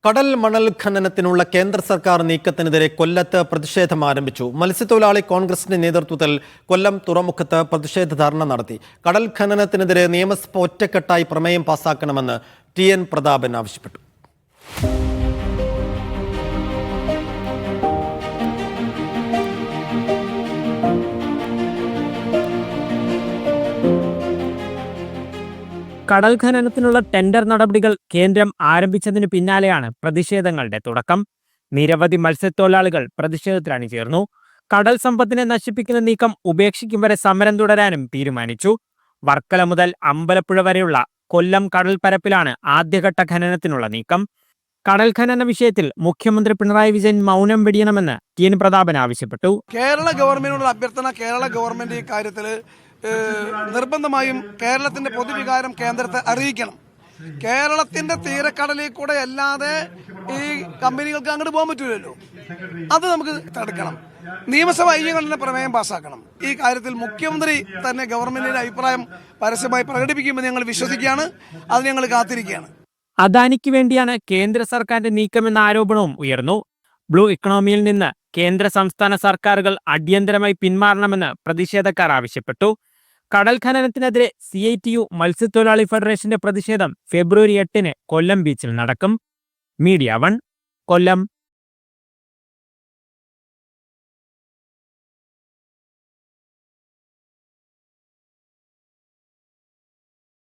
കടൽ മണൽ ഖനനത്തിനുള്ള കേന്ദ്ര സർക്കാർ നീക്കത്തിനെതിരെ കൊല്ലത്ത് പ്രതിഷേധം ആരംഭിച്ചു. മത്സ്യത്തൊഴിലാളി കോൺഗ്രസിന്റെ നേതൃത്വത്തിൽ കൊല്ലം തുറമുഖത്ത് പ്രതിഷേധ ധർണ നടത്തി. കടൽ ഖനനത്തിനെതിരെ നിയമസഭ ഒറ്റക്കെട്ടായി പ്രമേയം പാസാക്കണമെന്ന് TN പ്രതാപൻ ആവശ്യപ്പെട്ടു. കടൽ ഖനനത്തിനുള്ള ടെൻഡർ നടപടികൾ കേന്ദ്രം ആരംഭിച്ചതിന് പിന്നാലെയാണ് പ്രതിഷേധങ്ങളുടെ തുടക്കം. നിരവധി മത്സ്യത്തൊഴിലാളികൾ പ്രതിഷേധത്തിൽ അണിചേർന്നു. കടൽ സമ്പത്തിനെ നശിപ്പിക്കുന്ന നീക്കം ഉപേക്ഷിക്കും വരെ സമരം തുടരാനും തീരുമാനിച്ചു. വർക്കല മുതൽ അമ്പലപ്പുഴ വരെയുള്ള കൊല്ലം കടൽ പരപ്പിലാണ് ആദ്യഘട്ട ഖനനത്തിനുള്ള നീക്കം. കടൽ ഖനന വിഷയത്തിൽ മുഖ്യമന്ത്രി പിണറായി വിജയൻ മൗനം വെടിയണമെന്ന് TN പ്രതാപൻ ആവശ്യപ്പെട്ടു. കേരള ഗവൺമെന്റിനുള്ള അഭ്യർത്ഥന, കേരള ഗവൺമെന്റ് ഈ കാര്യത്തിൽ നിർബന്ധമായും കേരളത്തിന്റെ പൊതുവികാരം കേന്ദ്രത്തെ അറിയിക്കണം. കേരളത്തിന്റെ തീരക്കടലിൽ കൂടെ അല്ലാതെ ഈ കമ്പനികൾക്ക് അങ്ങോട്ട് പോകാൻ പറ്റൂലല്ലോ. അത് നമുക്ക് തടുക്കണം. നിയമസഭ ഐക്യകണ്ഠേന പ്രമേയം പാസ്സാക്കണം. ഈ കാര്യത്തിൽ മുഖ്യമന്ത്രി തന്നെ ഗവൺമെന്റിന്റെ അഭിപ്രായം പരസ്യമായി പ്രകടിപ്പിക്കുമെന്ന് ഞങ്ങൾ വിശ്വസിക്കുകയാണ്. അത് ഞങ്ങൾ കാത്തിരിക്കുകയാണ്. അദാനിക്ക് വേണ്ടിയാണ് കേന്ദ്ര സർക്കാരിന്റെ നീക്കമെന്ന ആരോപണവും ഉയർന്നു. ബ്ലൂ ഇക്കണോമിയിൽ നിന്ന് കേന്ദ്ര സംസ്ഥാന സർക്കാരുകൾ അടിയന്തരമായി പിന്മാറണമെന്ന് പ്രതിഷേധക്കാർ ആവശ്യപ്പെട്ടു. കടൽ ഖനനത്തിനെതിരെ CITU മത്സ്യത്തൊഴിലാളി ഫെഡറേഷന്റെ പ്രതിഷേധം ഫെബ്രുവരി 8 കൊല്ലം ബീച്ചിൽ നടക്കും. മീഡിയ 1 കൊല്ലം.